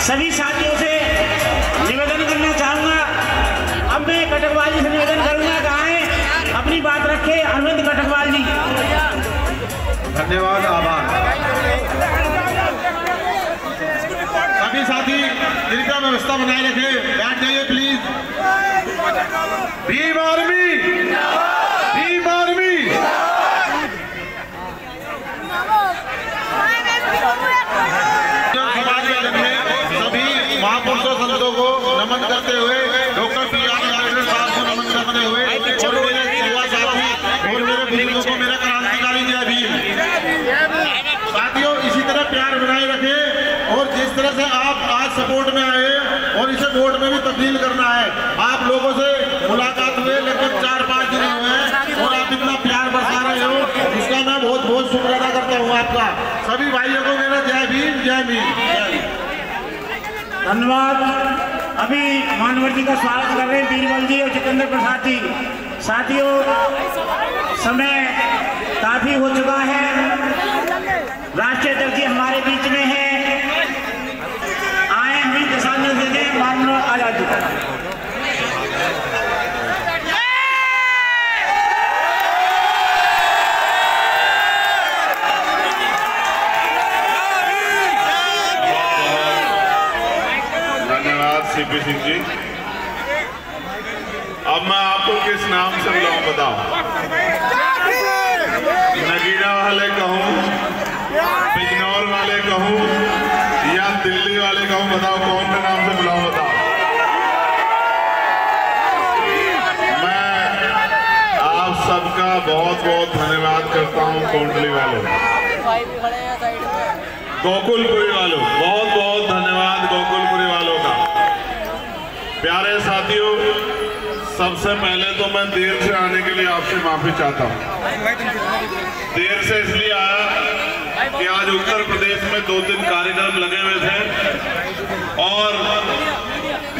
सभी साथियों से निवेदन करना चाहूंगा। अब मैं कटकवाल जी से निवेदन करूंगा कि आए अपनी बात रखे अरविंद कटकवाल जी। धन्यवाद, आभार। सभी साथी जिनका व्यवस्था बनाए रखे बैठ जाइए please. Bhim army, Bhim army. समाज के जगह सभी महापुरुषों संतों को नमन करते हुए डॉक्टर पी.आर. नारायण साहब को नमन करते हुए और मेरे युवा साथी और मेरे बुजुर्गों को मेरा क्रांतिकारी जय भीम। साथियों इसी तरह प्यार बनाए रखे और जिस तरह से आप आज सपोर्ट में आए और इसे वोट में भी तब्दील करना है। आप लोगों से मुलाकात हुए लगभग 4-5 दिन हुए हैं और आप इतना प्यार बरसा रहे हो, इसका मैं बहुत बहुत शुक्र अदा करता हूँ आपका। सभी भाइयों को मेरा जय भीम, जय भीम। धन्यवाद। अभी मानवर जी का स्वागत कर रहे हैं बीरबल जी और जितेंद्र प्रसाद जी। साथियों समय काफी हो चुका है, राष्ट्रीय अध्यक्ष जी हमारे बीच में है, आए हमें दिशा निर्देश देने मानव आजाद जी। धन्यवाद सीपी सिंह जी। अब मैं आपको किस नाम से बुलाऊं बताओ? नगीना वाले कहूं, बिजनौर वाले कहूं या दिल्ली वाले कहूं? बताओ कौन के नाम से बुलाऊं बताओ। मैं आप सबका बहुत बहुत धन्यवाद करता हूं। कोंडली वालों, गोकुलपुरी वालों, बहुत बहुत धन्यवाद गोकुलपुरी वालों का। प्यारे साथियों, सबसे पहले तो मैं देर से आने के लिए आपसे माफी चाहता हूँ। देर से इसलिए आया कि आज उत्तर प्रदेश में 2-3 कार्यक्रम लगे हुए थे और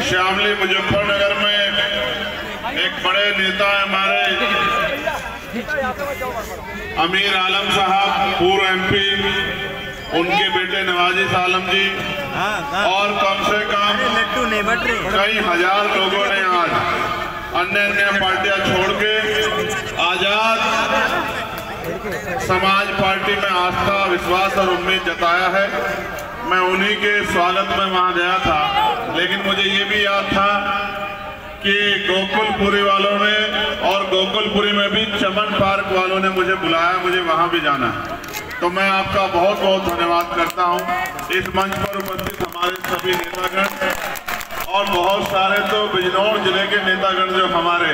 शामली मुजफ्फरनगर में एक बड़े नेता हमारे अमीर आलम साहब, पूर्व MP, उनके बेटे नवाजिश आलम जी और कम से कम कई हजार लोगों ने आज अन्य पार्टियां छोड़ के आजाद समाज पार्टी में आस्था, विश्वास और उम्मीद जताया है। मैं उन्हीं के स्वागत में वहां गया था, लेकिन मुझे ये भी याद था कि गोकुलपुरी वालों ने और गोकुलपुरी में भी चमन पार्क वालों ने मुझे बुलाया, मुझे वहां भी जाना है। तो मैं आपका बहुत बहुत धन्यवाद करता हूं। इस मंच पर उपस्थित हमारे सभी नेतागण और बहुत सारे तो बिजनौर जिले के नेतागण जो हमारे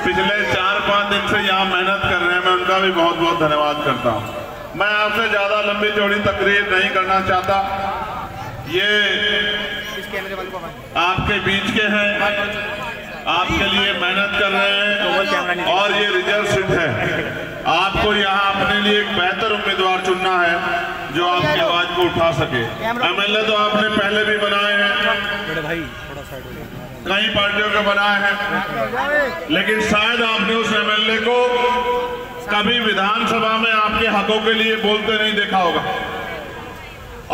पिछले 4-5 दिन से यहाँ मेहनत कर रहे हैं, मैं उनका भी बहुत बहुत धन्यवाद करता हूँ। मैं आपसे ज़्यादा लंबी चौड़ी तकरीर नहीं करना चाहता। ये आपके बीच के हैं, आपके लिए मेहनत कर रहे हैं और ये रिजर्व सीट है। आपको यहाँ अपने लिए एक बेहतर उम्मीदवार चुनना है जो आपकी आवाज को उठा सके। MLA तो आपने पहले भी बनाए हैं, कई पार्टियों के बनाए हैं, लेकिन शायद आपने उस MLA को कभी विधानसभा में आपके हकों के लिए बोलते नहीं देखा होगा।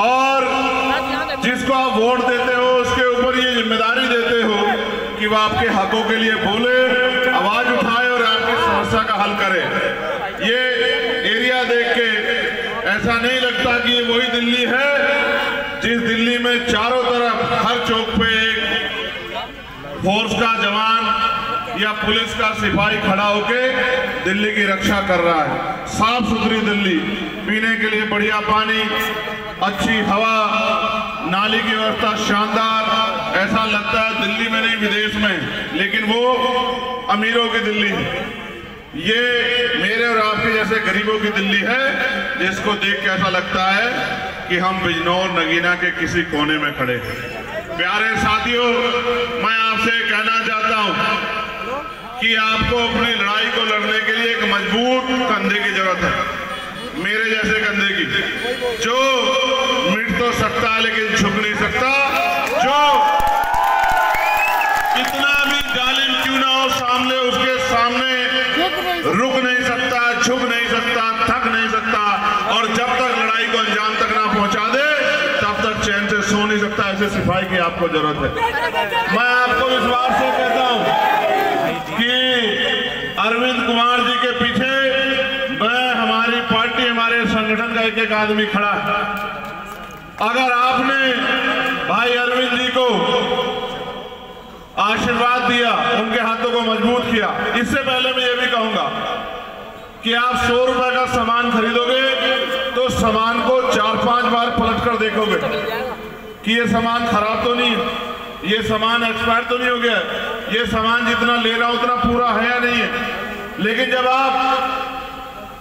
और जिसको आप वोट देते हो उसके ऊपर ये जिम्मेदारी देते हो कि वो आपके हकों के लिए बोले, आवाज उठाए और आपकी समस्या का हल करे। ये एरिया देख के ऐसा नहीं लगता कि ये वही दिल्ली है जिस दिल्ली में चारों तरफ हर चौक पे एक फोर्स का जवान या पुलिस का सिपाही खड़ा होके दिल्ली की रक्षा कर रहा है। साफ सुथरी दिल्ली, पीने के लिए बढ़िया पानी, अच्छी हवा, नाली की व्यवस्था शानदार। ऐसा लगता है दिल्ली में नहीं विदेश में, लेकिन वो अमीरों की दिल्ली है। ये मेरे और आपके जैसे गरीबों की दिल्ली है जिसको देख के ऐसा लगता है कि हम बिजनौर नगीना के किसी कोने में खड़े हैं। प्यारे साथियों, मैं आपसे कहना चाहता हूं कि आपको अपनी लड़ाई को लड़ने के लिए एक मजबूत कंधे की जरूरत है, मेरे जैसे कंधे की, जो मिट तो सकता है लेकिन झुक नहीं सकता, जो कितना भी जालिम क्यों ना हो सामने, उसके सामने रुक नहीं सकता, झुक नहीं सकता, थक नहीं सकता, और जब तक लड़ाई को अंजाम तक ना पहुंचा दे तब तक चैन से सो नहीं सकता, ऐसे सिपाही की आपको जरूरत है। मैं आपको विश्वास से कहता हूं कि अरविंद कुमार जी के पीछे हमारी पार्टी, हमारे संगठन का एक एक आदमी खड़ा है। अगर आपने भाई अरविंद जी को आशीर्वाद दिया, उनके हाथों को मजबूत किया, इससे पहले मैं ये भी कहूंगा कि आप 100 रुपए का सामान खरीदोगे तो सामान को 4-5 बार पलट कर देखोगे कि ये सामान खराब तो नहीं है, ये सामान एक्सपायर तो नहीं हो गया, ये सामान जितना ले रहा उतना पूरा है या नहीं है। लेकिन जब आप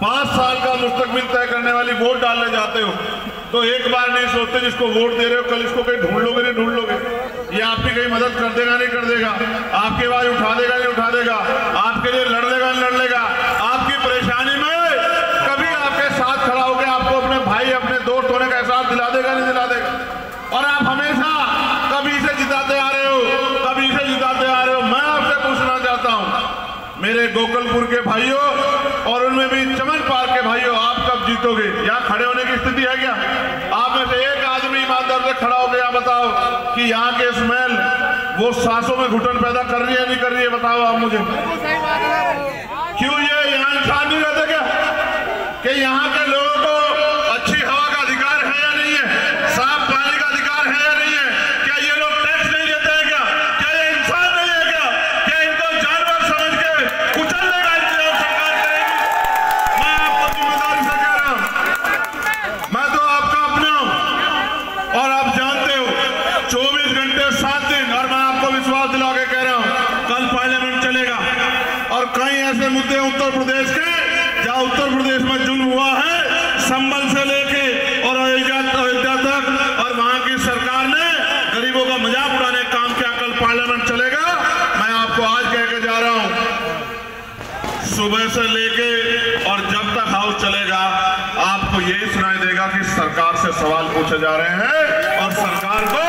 5 साल का मुस्तकबिल तय करने वाली वोट डालने जाते हो तो एक बार नहीं सोचते जिसको वोट दे रहे हो कल इसको कहीं ढूंढ लोगे नहीं ढूंढ लोगे, ये आपकी कहीं मदद कर देगा नहीं कर देगा, आपकी आवाज उठा देगा नहीं उठा देगा, आपके लिए लड़ लेगा नहीं लड़ लेगा, आपकी परेशानी में कभी आपके साथ खड़ा होकर आपको अपने भाई अपने दोस्त होने का एहसास दिला देगा नहीं दिला देगा। और आप हमेशा कभी से जिताते आ रहे हो, कभी से जिताते आ रहे हो। मैं आपसे पूछना चाहता हूं मेरे गोकुलपुर के भाइयों और उनमें भी चमन पार्क के भाइयों, आप कब जीतोगे? यहाँ खड़े होने की स्थिति है क्या? आप में से एक आदमी ईमानदार से खड़ा हो गया, बताओ कि यहाँ के स्मेल वो सांसों में घुटन पैदा कर रही है नहीं कर रही है? बताओ आप मुझे। क्यों ये यहाँ इंसान नहीं रहते क्या? कि यहाँ के लोगों को अच्छी हवा का अधिकार है या नहीं है? साफ पानी का अधिकार है या नहीं है? क्या ये लोग टैक्स नहीं देते हैं क्या? क्या ये इंसान नहीं है क्या? क्या इनको जानवर समझ के कुचलने का इंतजाम सरकार करेगी? मैं आपको जिम्मेदारी से कह रहा हूं, मैं तो आपका अपना हूं और आप जानते हो 24 घंटे 7 दिन। और मैं आपको विश्वास दिला के कह रहा हूं कल पार्लियामेंट चलेगा और कई ऐसे मुद्दे उत्तर प्रदेश के जहां उत्तर प्रदेश में जुल्म हुआ है, संबल से लेके और अयोध्या तक, और वहां की सरकार ने गरीबों का मजाक उड़ाने का काम किया। कल पार्लियामेंट चलेगा। मैं आपको आज कह के जा रहा हूं सुबह से लेके और जब तक हाउस चलेगा आपको यही सुनाई देगा कि सरकार से सवाल पूछे जा रहे हैं और सरकार को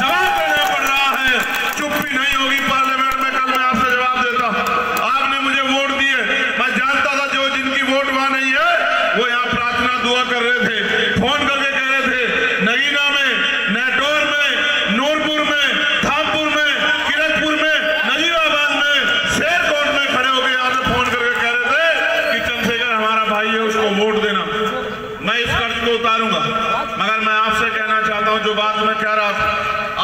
जवाब देना पड़ रहा है। चुप्पी नहीं होगी पार्लियामेंट में। कल मैं आपसे जवाब देता हूं, आपने मुझे वोट दिए, मैं जानता था जो जिनकी वोट वहां नहीं है वो यहाँ प्रार्थना दुआ कर रहे थे, फोन करके कह रहे थे नगीना में, नेटौर में, नूरपुर में, धामपुर में, किरतपुर में, नजीराबाद में, शेरकोट में खड़े होकर यहाँ से फोन करके कह रहे थे कि चंद्रशेखर हमारा भाई है, उसको वोट देना। मैं इस कर्ज को उतारूंगा। मगर मैं आपसे कहना चाहता हूं जो बात मैं कह रहा था,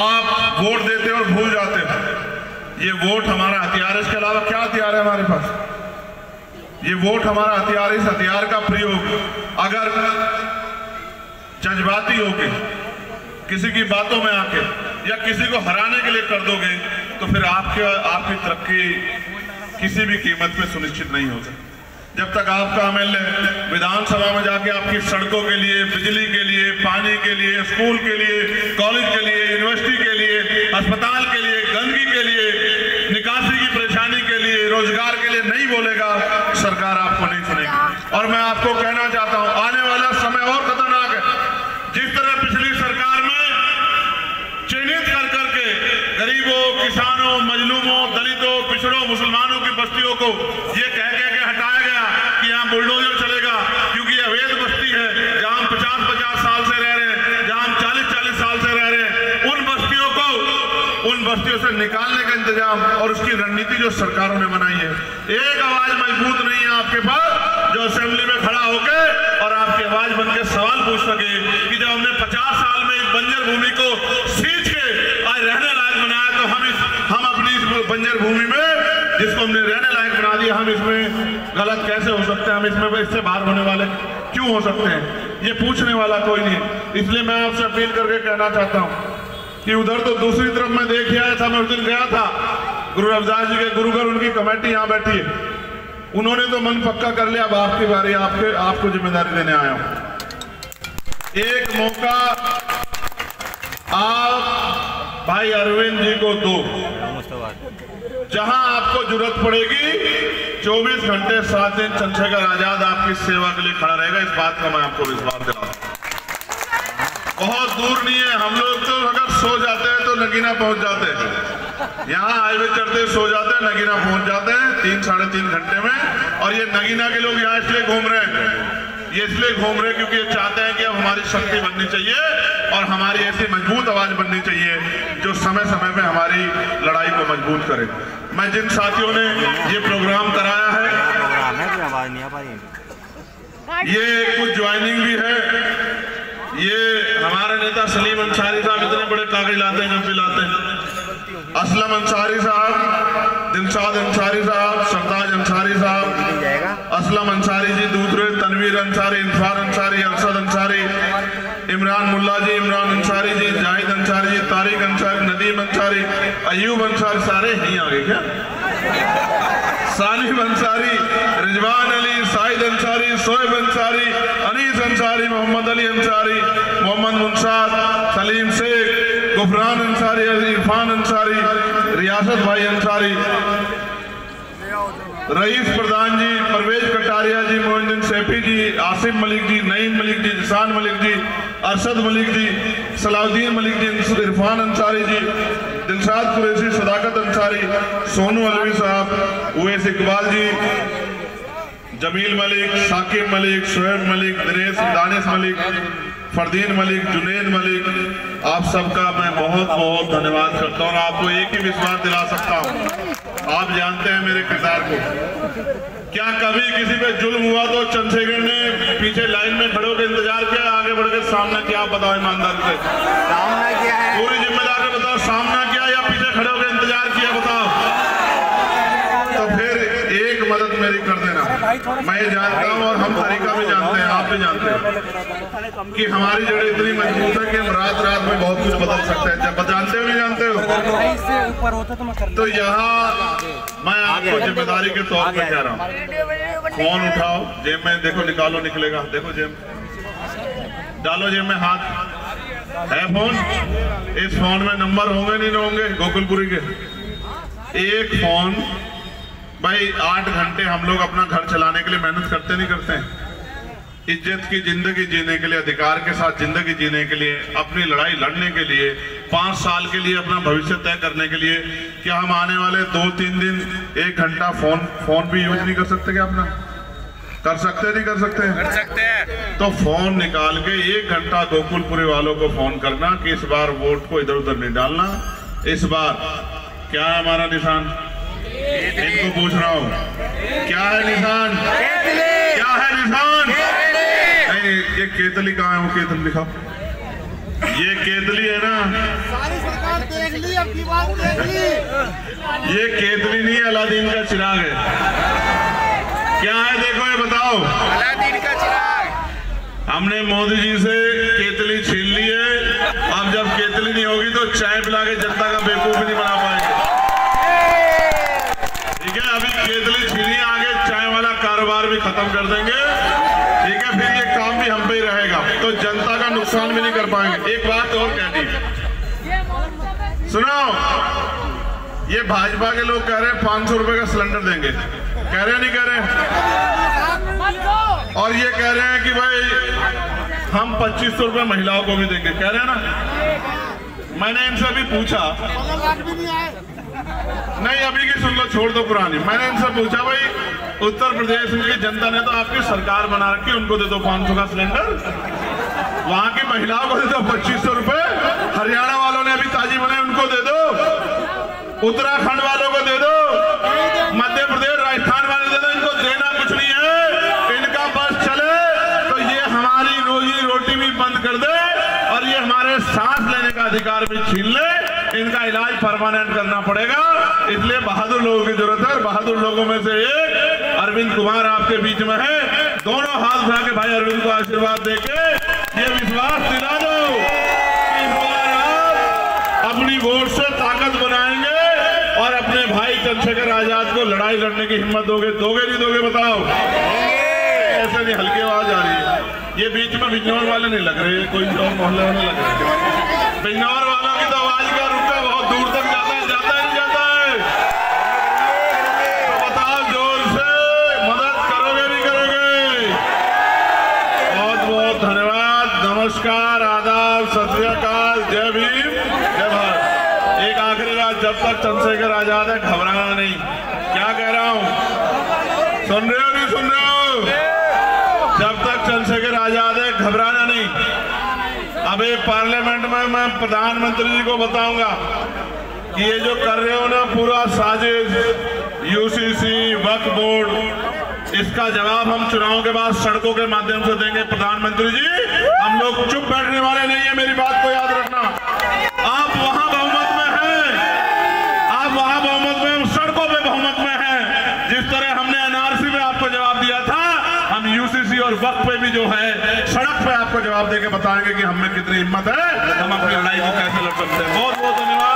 आप वोट देते और भूल जाते हो। ये वोट हमारा हथियार, इसके अलावा क्या हथियार है हमारे पास? ये वोट हमारा हथियार। इस हथियार का प्रयोग अगर जज्बाती होके किसी की बातों में आके या किसी को हराने के लिए कर दोगे तो फिर आपकी तरक्की किसी भी कीमत पे सुनिश्चित नहीं हो सकती। जब तक आपका एमएलए विधानसभा में जाके आपकी सड़कों के लिए, बिजली के लिए, पानी के लिए, स्कूल के लिए, कॉलेज के लिए, यूनिवर्सिटी के लिए, अस्पताल के लिए, गंदगी के लिए, निकासी की परेशानी के लिए, रोजगार के लिए नहीं बोलेगा, सरकार आपको नहीं सुनेगी। और मैं आपको कहना चाहता हूं आने वाला समय और खतरनाक है। जिस तरह पिछली सरकार में चिन्हित कर करके गरीबों, किसानों, मजलूमों, दलितों, पिछड़ों, मुसलमानों की बस्तियों को ये कह के हटाया गया कि यहाँ बुलडोजर चलेगा क्योंकि ये अवैध बस्ती है, जहां हम 50-50 साल से रह रहे हैं, जहां हम 40-40 साल से रह रहे हैं, उन बस्तियों से निकालने का इंतजाम और उसकी रणनीति जो सरकारों ने बनाई है। एक आवाज मजबूत नहीं है आपके पास जो असेंबली में खड़ा होकर और आपकी आवाज बनकर सवाल पूछ सके कि जब हमने 50 साल में इस बंजर भूमि को सींच के आज रहने लायक बनाया तो हम अपनी इस बंजर भूमि में जिसको हमने रहने लायक बना दिया, हम इसमें गलत कैसे हो सकते हैं? हम इसमें इससे बाहर होने वाले क्यों हो सकते हैं? ये पूछने वाला कोई नहीं। इसलिए मैं आपसे अपील करके कहना चाहता हूं कि उधर तो दूसरी तरफ मैं देख आया था, मैं उस दिन गया था गुरु रविदास जी के गुरुघर, उनकी कमेटी यहाँ बैठी है, उन्होंने तो मन पक्का कर लिया। अब आपकी बारी, आपको जिम्मेदारी देने आया हूं। एक मौका आप भाई अरविंद जी को दो, जहां आपको जरूरत पड़ेगी 24 घंटे 7 दिन चंद्रशेखर आजाद आपकी सेवा के लिए खड़ा रहेगा। इस बात का मैं आपको विश्वास दिलाता हूं। बहुत दूर नहीं है। हम लोग तो अगर सो जाते हैं तो नगीना पहुंच जाते हैं, यहाँ हाईवे चढ़ते सो जाते हैं, नगीना पहुंच जाते हैं 3-3.5 घंटे में। और ये नगीना के लोग यहाँ इसलिए घूम रहे हैं ये इसलिए घूम रहे क्योंकि ये चाहते हैं कि अब हमारी शक्ति बननी चाहिए और हमारी ऐसी मजबूत आवाज बननी चाहिए जो समय समय पे हमारी लड़ाई को मजबूत करे। मैं जिन साथियों ने ये प्रोग्राम कराया है, ये कुछ ज्वाइनिंग भी है। ये हमारे नेता सलीम अंसारी साहब इतने बड़े कागज लाते हैं, जब लाते हैं। असलम अंसारी साहब, दिलशाद अंसारी साहब, सरताज अंसारी साहब, असलम अंसारी जी दूसरे, तनवीर अंसारी, इनफार अंसारी, अरशद अंसारी, इमरान मुल्ला जी, इमरान अंसारी जी, जाहिद अंसारी जी, तारिक अंसारी, नदीम अंसारी, अयूब अंसारी, सारे ही आ गए क्या? सालिम अंसारी, रिजवान अली, साहिद अंसारी, सोएब अंसारी, अनीस अंसारी, मोहम्मद अली अंसारी, मोहम्मद मुनशाद, सलीम शेख, गुफरान अंसारी, इरफान अंसारी, रियासत भाई अंसारी, रईस प्रधान जी, परवेज कटारिया जी, मोइनुद्दीन सैफी जी, आसिफ मलिक जी, नईम मलिक जी, जिसान मलिक जी, अरशद मलिक जी, सलाउद्दीन मलिक जी, इरफान अंसारी जी, दिलशाद कुरैशी, सदाकत अंसारी, सोनू अलवी साहब, उवैस इकबाल जी, जमील मलिक, साकिब मलिक, शोएब मलिक, दानिश मलिक, फरदीन मलिक, जुनैद मलिक, आप सबका मैं बहुत बहुत धन्यवाद करता हूँ और आपको एक ही विश्वास दिला सकता हूँ, आप जानते हैं मेरे किरदार को। क्या कभी किसी पे जुल्म हुआ तो चंद्रशेखर ने पीछे लाइन में खड़े होकर इंतजार किया, आगे बढ़ के सामना किया? बताओ ईमानदारी से, पूरी जिम्मेदारी से बताओ, सामना किया या पीछे खड़े होकर इंतजार किया? बताओ। तो फिर एक मदद मेरी कर देना, मैं ये जानता हूँ और हम तरीका भी जानते हैं, आप भी जानते हैं कि हमारी जड़ें इतनी मजबूत है कि हम रात रात में बहुत कुछ बदल सकते हैं। जब जानते हो नहीं जानते हो? तो यहाँ मैं आपको जिम्मेदारी के तौर पे कह रहा हूँ, फोन उठाओ, जेब में देखो, निकालो, निकलेगा, देखो जेब, डालो जेब में हाथ, है फोन? इस फोन में नंबर होंगे नहीं होंगे गोकुलपुरी के? एक फोन भाई 8 घंटे हम लोग अपना घर चलाने के लिए मेहनत करते नहीं करते हैं? इज्जत की जिंदगी जीने के लिए, अधिकार के साथ जिंदगी जीने के लिए, अपनी लड़ाई लड़ने के लिए, 5 साल के लिए अपना भविष्य तय करने के लिए, क्या हम आने वाले 2-3 दिन 1 घंटा फोन भी यूज नहीं कर सकते? क्या अपना कर सकते? नहीं कर सकते? कर सकते हैं। तो फोन निकाल के 1 घंटा गोकुलपुरी वालों को फोन करना कि इस बार वोट को इधर उधर नहीं डालना, इस बार क्या है हमारा निशान? इनको पूछ रहा हूँ, क्या है निशान? क्या है निशान? नहीं, ये केतली कहाँ है? वो केतली दिखाओ, ये केतली है ना? सारी सरकार देख ली, अब की बात देख ली। ये केतली नहीं है, अलादीन का चिराग है। क्या है देखो, ये बताओ। अलादीन का चिराग। हमने मोदी जी से केतली छीन ली है, अब जब केतली नहीं होगी तो चाय पिला के जनता का बेवकूफ नहीं बना पाएंगे। ठीक है, अभी केतली छीनी, आगे चाय वाला कारोबार भी खत्म कर देंगे। ठीक है, फिर ये काम भी हम पे ही रहेगा, तो जनता का नुकसान भी नहीं कर पाएंगे। एक बात और कह दी, सुनो, ये भाजपा के लोग कह रहे हैं 500 रुपए का सिलेंडर देंगे, कह रहे हैं नहीं कह रहे? और ये कह रहे हैं कि भाई हम 2500 रुपए महिलाओं को भी देंगे, कह रहे हैं ना? मैंने इनसे अभी पूछा, नहीं अभी की सुन लो, छोड़ दो पुरानी। मैंने इनसे पूछा, भाई उत्तर प्रदेश की जनता ने तो आपकी सरकार बना रखी, उनको दे दो 500 का सिलेंडर, वहां की महिलाओं को दे दो 2500 रुपए, हरियाणा वालों ने अभी ताजी बनाई उनको दे दो, उत्तराखंड वालों को दे दो, मध्य प्रदेश राजस्थान वाले दे दो, इनको देना कुछ नहीं है, इनका बस चले तो ये हमारी रोजी रोटी भी बंद कर दे और ये हमारे सांस लेने का अधिकार भी छीन ले, इनका इलाज परमानेंट करना पड़ेगा। इसलिए बहादुर लोगों की जरूरत है। बहादुर लोगों में से एक अरविंद कुमार आपके बीच में है, दोनों हाथ उठा के भाई अरविंद को आशीर्वाद देके ये विश्वास दिला दो कि इस बार आप अपनी वोट से ताकत बनाएंगे और अपने भाई चंद्रशेखर आजाद को लड़ाई लड़ने की हिम्मत दोगे? दोगे नहीं दोगे? बताओ। ऐसे नहीं, हल्की आवाज आ रही है। ये बीच में बिजनौर वाले नहीं लग रहे, कोई और मोहल्ले वाले लग रहे। बिजनौर वालों की तो आवाज का रुका बहुत दूर तक जाता है, जाता है नहीं जाता है? तो बताओ जोर से, मदद करोगे नहीं करोगे? बहुत बहुत धन्यवाद, नमस्कार, आदाब, सत श्री अकाल, जय भीम, जय भारत। एक आखिरी बात, जब तक चंद्रशेखर आजाद है घबराना नहीं। क्या कह रहा हूँ, सुन रहे हो नहीं सुन रहे हो? जब तक चंद्रशेखर आजाद है, घबराना नहीं। अब ये पार्लियामेंट में मैं प्रधानमंत्री जी को बताऊंगा कि ये जो कर रहे हो ना पूरा साजिश, यूसीसी, वक्फ बोर्ड, इसका जवाब हम चुनाव के बाद सड़कों के माध्यम से देंगे। प्रधानमंत्री जी, हम लोग चुप बैठने वाले नहीं है, मेरी बात को याद रखना। आप वहां बहुमत में हैं, आप वहां बहुमत में, हम सड़कों पे बहुमत में हैं। जिस तरह हमने एनआरसी में आपको जवाब दिया था, हम यूसीसी और वक्फ पे भी जो है सड़क पे आपको जवाब देके बताएंगे कि हम में कितनी हिम्मत है, हम अपनी लड़ाई को कैसे लड़ सकते हैं। बहुत बहुत धन्यवाद।